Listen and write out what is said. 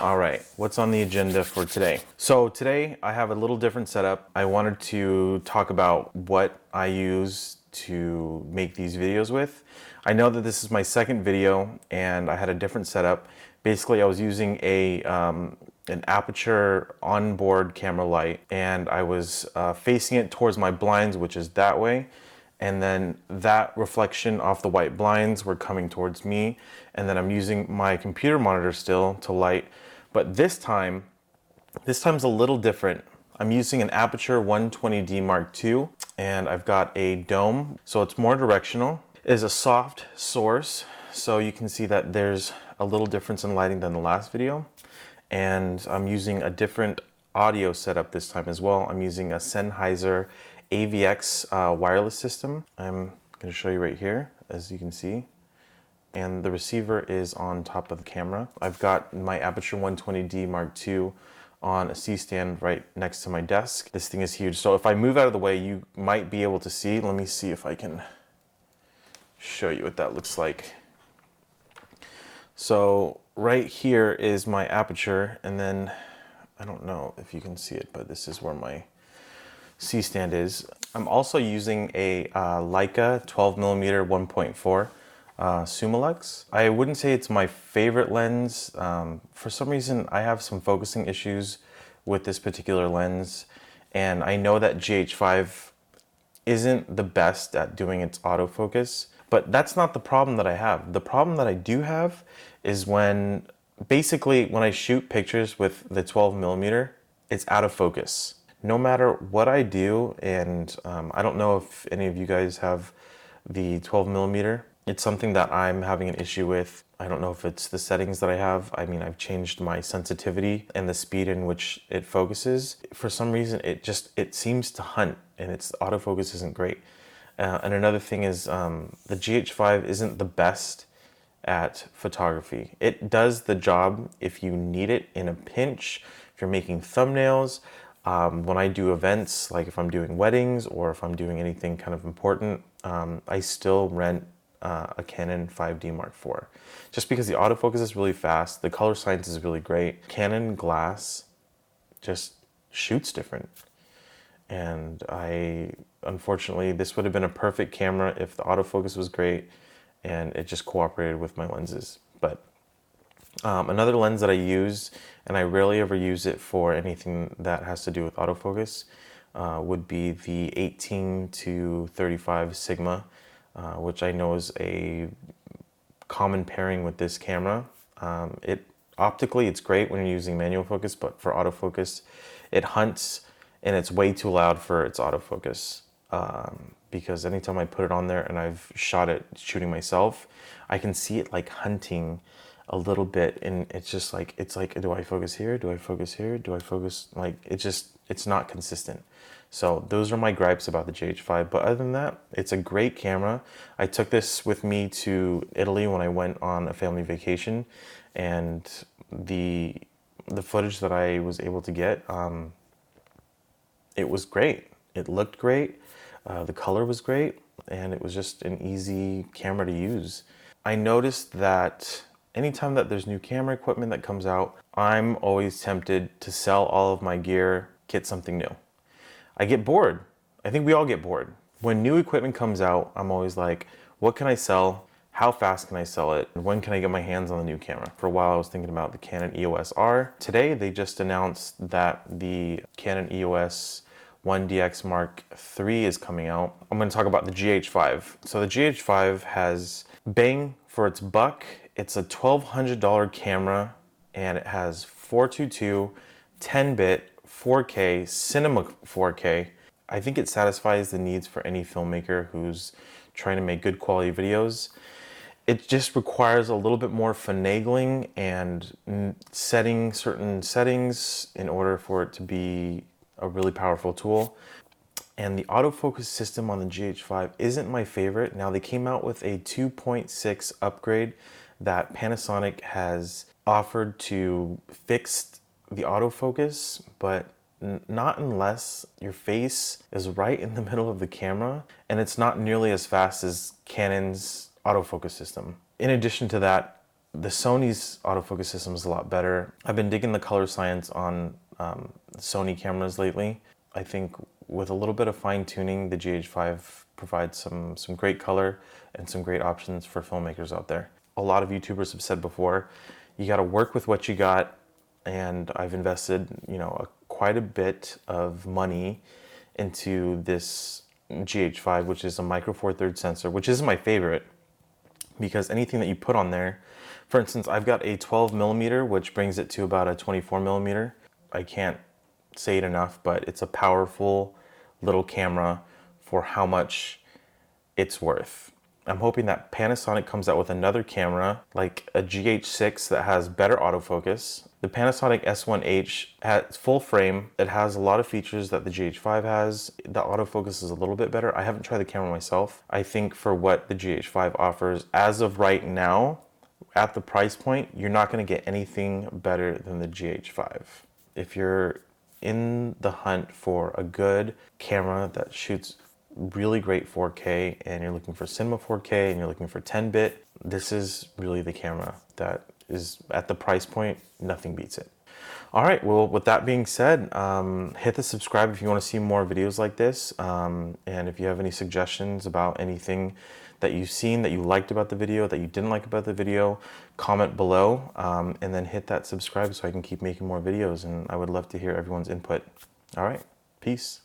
All right, what's on the agenda for today? So today I have a little different setup. I wanted to talk about what I use to make these videos with. I know that this is my second video and I had a different setup. Basically, I was using an aperture onboard camera light, and I was facing it towards my blinds, which is that way. And then that reflection off the white blinds were coming towards me. And then I'm using my computer monitor still to light. But this time's a little different. I'm using an Aperture 120D Mark II, and I've got a dome, so it's more directional. It is a soft source, so you can see that there's a little difference in lighting than the last video. And I'm using a different audio setup this time as well. I'm using a Sennheiser AVX wireless system. I'm going to show you right here, as you can see. And the receiver is on top of the camera. I've got my Aperture 120D Mark II on a C-stand right next to my desk. This thing is huge. So if I move out of the way, you might be able to see. Let me see if I can show you what that looks like. So right here is my aperture, and then I don't know if you can see it, but this is where my C-stand is. I'm also using a Leica 12mm 1.4 Summilux. I wouldn't say it's my favorite lens. For some reason, I have some focusing issues with this particular lens, and I know that GH5 isn't the best at doing its autofocus, but that's not the problem that I have. The problem that I do have is when I shoot pictures with the 12mm, it's out of focus. No matter what I do, and I don't know if any of you guys have the 12mm, it's something that I'm having an issue with. I don't know if it's the settings that I have. I mean, I've changed my sensitivity and the speed in which it focuses. For some reason, it seems to hunt, and its autofocus isn't great. And another thing is the GH5 isn't the best at photography. It does the job if you need it in a pinch, if you're making thumbnails. When I do events, like if I'm doing weddings or if I'm doing anything kind of important, I still rent a Canon 5D Mark IV. Just because the autofocus is really fast, the color science is really great. Canon glass just shoots different. And unfortunately, this would have been a perfect camera if the autofocus was great and it just cooperated with my lenses. But another lens that I use, and I rarely ever use it for anything that has to do with autofocus, would be the 18-35 Sigma, which I know is a common pairing with this camera. Optically, it's great when you're using manual focus, but for autofocus, it hunts, and it's way too loud for its autofocus. Because anytime I put it on there and I've shot it shooting myself, I can see it like hunting a little bit, and it's like, do I focus here? Do I focus here? Do I focus? Like, it's not consistent. So those are my gripes about the GH5. But other than that, it's a great camera. I took this with me to Italy when I went on a family vacation, and the footage that I was able to get, it was great. It looked great. The color was great, and it was just an easy camera to use. I noticed that anytime that there's new camera equipment that comes out, I'm always tempted to sell all of my gear, get something new. I get bored. I think we all get bored. When new equipment comes out, I'm always like, what can I sell? How fast can I sell it? And when can I get my hands on the new camera? For a while, I was thinking about the Canon EOS R. Today, they just announced that the Canon EOS 1DX Mark III is coming out. I'm going to talk about the GH5. So the GH5 has bang for its buck. It's a $1,200 camera, and it has 422, 10-bit, 4K, cinema 4K. I think it satisfies the needs for any filmmaker who's trying to make good quality videos. It just requires a little bit more finagling and setting certain settings in order for it to be a really powerful tool. And the autofocus system on the GH5 isn't my favorite. Now, they came out with a 2.6 upgrade that Panasonic has offered to fix the autofocus, but not unless your face is right in the middle of the camera, and it's not nearly as fast as Canon's autofocus system. In addition to that, The Sony's autofocus system is a lot better. I've been digging the color science on Sony cameras lately. I think with a little bit of fine tuning, the GH5 provides some great color and some great options for filmmakers out there. A lot of YouTubers have said before, you got to work with what you got, and I've invested, quite a bit of money into this GH5, which is a micro four thirds sensor, which is my favorite because anything that you put on there, for instance, I've got a 12 millimeter, which brings it to about a 24 millimeter. I can't say it enough, but it's a powerful little camera for how much it's worth. I'm hoping that Panasonic comes out with another camera like a GH6 that has better autofocus. The Panasonic S1H has full frame. It has a lot of features that the GH5 has. The autofocus is a little bit better. I haven't tried the camera myself. I think for what the GH5 offers as of right now, at the price point, you're not going to get anything better than the GH5. If you're in the hunt for a good camera that shoots really great 4K and you're looking for cinema 4K and you're looking for 10-bit, this is really the camera that is at the price point. Nothing beats it. All right, well, with that being said, hit the subscribe if you want to see more videos like this. And if you have any suggestions about anything that you've seen that you liked about the video, that you didn't like about the video, comment below, and then hit that subscribe so I can keep making more videos. And I would love to hear everyone's input. All right, peace.